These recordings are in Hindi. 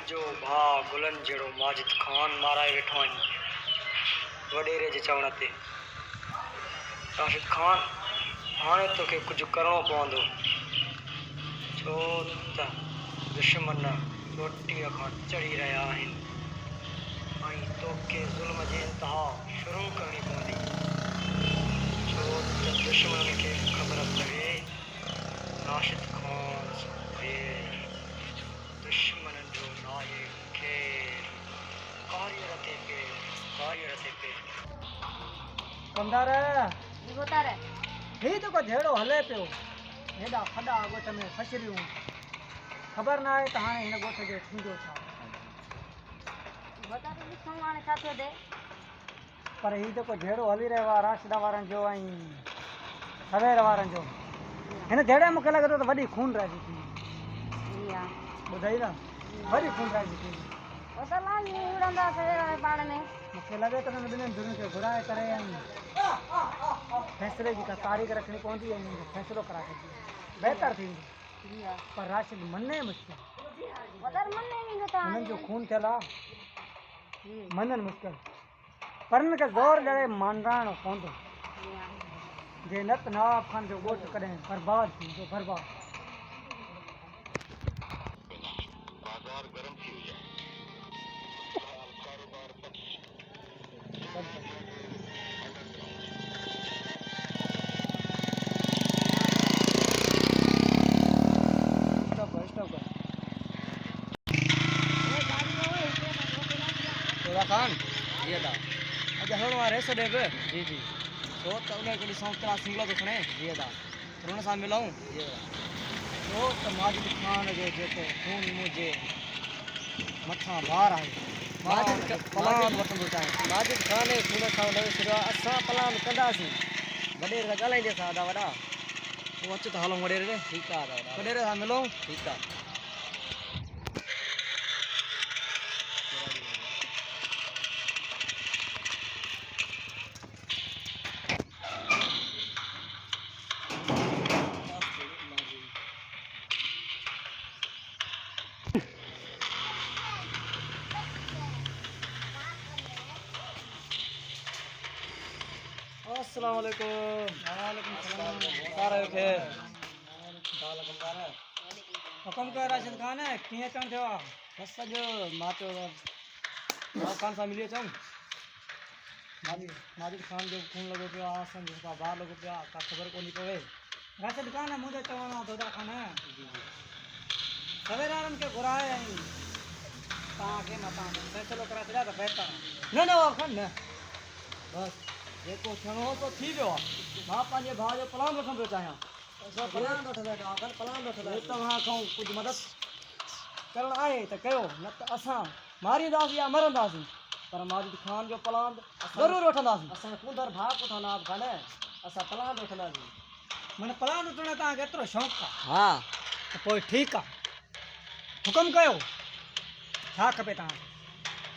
जो भा गुलन जड़ो माजिद खान माराए वेठो आहीं वडेरे जे चवण ते। राशिद खान हाणे तोखे कुछ करणो पवंदो छो त दुश्मन चोटीअ खां चढ़ी रहिया आहिनि ऐं तोखे ज़ुल्म जी इंतहा शुरू करणी पवंदी छो त दुश्मन खे ख़बर पवे राशिद खान वीर दुश्मन जो नाहे खेर कार्यरते पे कंदार जी बोतारे ही तो को झेड़ो हले पियो हेॾा खॾा ॻोठ में फसरियूं ख़बर न आहे त हाणे हिन ॻोठ जो थींदो छा। बोतारे ॾिसूं हाणे छा थियो थिए। पर ही जेको झेड़ो हली रहियो आहे राशिदा वारनि जो ऐं सवेर वारनि जो हिन झेड़े मूंखे लॻे थो त वॾी खून रहिजी थी ॿुधाई न वॾी खून रहिजी थी पाण में मूंखे लॻे थो हिन ॿिन्हिनि धुरियुनि खे घुराए करे फैसले जी का तारीख़ रखणी पवंदी ऐं हुनजो फ़ैसिलो कराए छॾिजे बहितर थींदो। पर राशिद मने मुश्किल हुननि जो खून थियल आहे मञनि मुश्किल पर हिन खे ज़ोर ॾेई मंडाइणो पवंदो जे न त नवाब खान जो ॻोठ कॾहिं बर्बादु थींदो बर्बादु। बाजार गर्म थी हुई आहे कारोबार खान ये दा अॼु हलणो आहे रेस ॾे बि जी जी छो त उन खे ॾिसूं कहिड़ा सिंगल थो खणे जी दा हुन सां मिलूं जी दा छो त माजिद खान जो जेको खून मुंहिंजे मथां भार आहे पलान वठंदो चाहे माजिद खान जे खून खां न विसरियो आहे असां पलान कंदासीं वॾेरे सां ॻाल्हाईंदे असां ॾाढा वॾा तूं अच त हलूं वॾेरे ॾे ठीकु आहे वॾेरे सां मिलूं ठीकु आहे। अस्सलाम वालेकुम वालेकुम सलाम सारे खे हुकुम कयो राशिद खान कीअं अचणु थियो आहे। बस अॼु मां चयो नवाब खान सां मिली अचूं माजिद खान जो खून लॻो पियो आहे असांजो हितां ॿार लॻो पियो आहे का ख़बर कोन पवे राशिद खान मुंहिंजो चवणो आहे दोदा खान सवेर वारनि खे घुराए ऐं तव्हांखे मां तव्हांजो फ़ैसिलो कराए छॾिया त बहितर आहे। न नवाब खान न बसि जेको थियणो हो तो थी वियो आहे मां पंहिंजे भाउ जो प्लान वठणु पियो चाहियां प्लान वठंदा प्लान वठंदा तव्हां खां कुझु मदद करणु आहे त कयो न त असां मारींदासीं या मरंदासीं पर माजिद खान जो प्लान ज़रूरु वठंदासीं असां कुंदर भाउ कोठा नवाब खान असां प्लान वठंदासीं माना प्लान वठण जो तव्हांखे एतिरो शौक़ु आहे। हा त पोइ ठीकु आहे हुकुम कयो छा खपे तव्हांखे।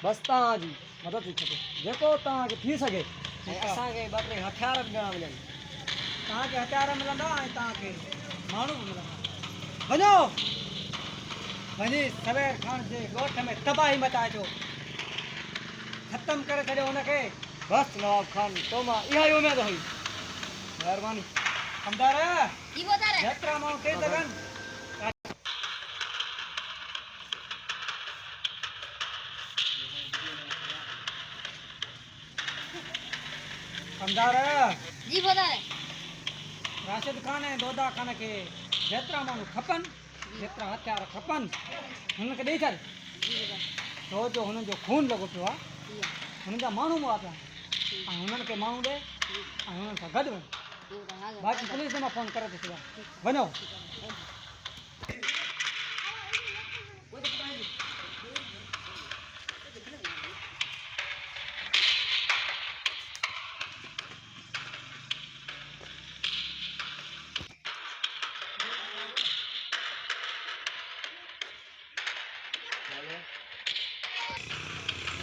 बसि तव्हांजी मदद थी खपे जेको तव्हांखे थी सघे ऐं असांखे ॿ टे हथियार बि ॾियणा मिलनि तव्हांखे हथियार मिलंदा ऐं तव्हांखे माण्हू बि मिलंदा वञो वञी सवेर खान जे ॻोठ में तबाही मचाइजो ख़तमु करे छॾियो हुनखे। बसि नवाब खान तो मां इहा ई उमेदु हुई महिरबानी कमदार जी बोतारे जेतिरा माण्हू थी सघनि कमदार जी बोतारे राशिद खान ऐं दोदा खान खे जेतिरा माण्हू खपनि जेतिरा हथियार खपनि हुनखे ॾेई छॾ छो जो हुननि जो खून लॻो पियो आहे हुननि जा माण्हू मुआ पिया ऐं हुननि खे माण्हू ॾे ऐं हुननि सां गॾु वञ बाक़ी पुलिस में मां फ़ोन करे थो छॾियां वञो।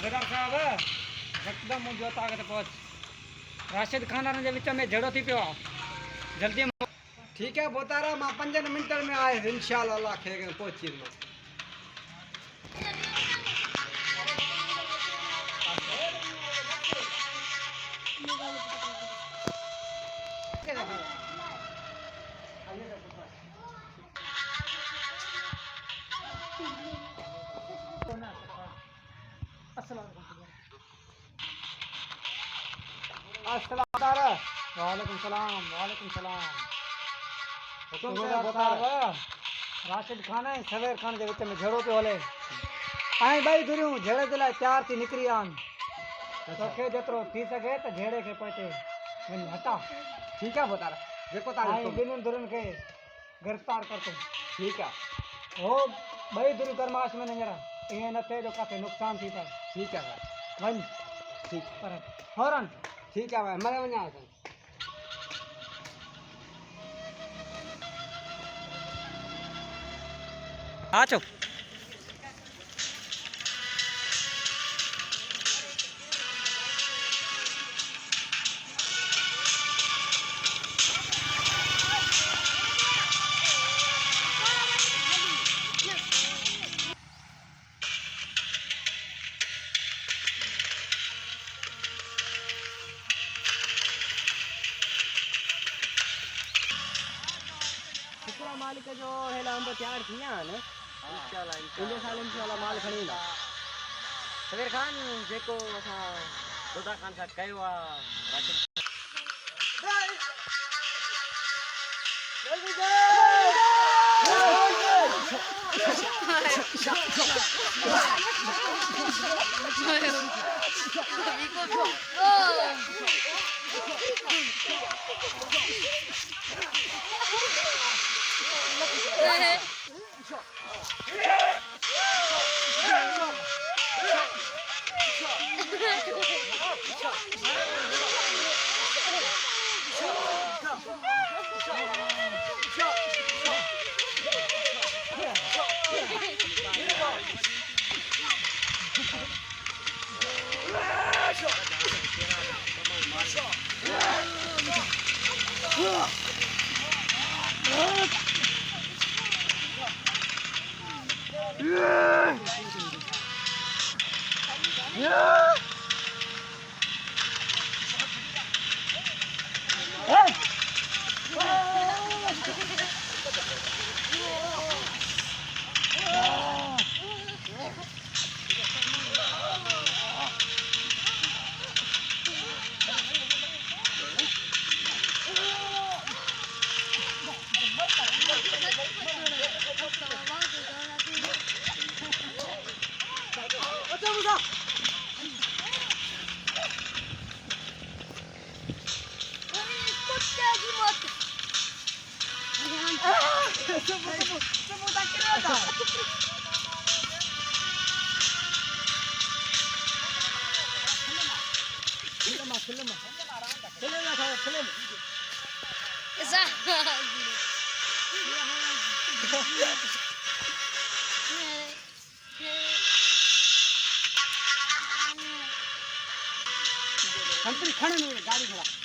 जगार साहब यकदम मुंहिंजो ताक़त पहुच राशिद खान जे विच में झेड़ो थी पियो आहे जल्दी ठीक है बोतारा मां 5 मिंटनि में आयुसि इंशाअल्लाह खे पहुची वेंदो। अस्सलाम तारा वालेकुम सलाम हुकुम बता राशिद खान है सवेर खान के विच में झेड़ो पे हले आई भाई दुरियूं झेड़े जे लाइ तैयार थी निकरी आन तोखे जेतिरो थी सघे त झेड़े खे पोइ वञी हटा ठीक है बतारा जेको ता आई ॿिन्हिनि दुरियुनि खे गिरफ़्तार कर तूं ठीक है हो ॿई दुरियूं गरमाश में न हींअर ईअं न थिए जो किथे नुक़सान थी पए ठीक है भाई वञ ठीक पर फौरन ठीक है भाई मरे वञा अचो शुक्र मालिक जो हेला अंब तैयार थी विया आहिनि इंशाल्लाह माल खणी ईंदा सवेर खान जेको असां दोदा खान सां कयो आहे कंपनी खड़े में गाड़ी खड़ा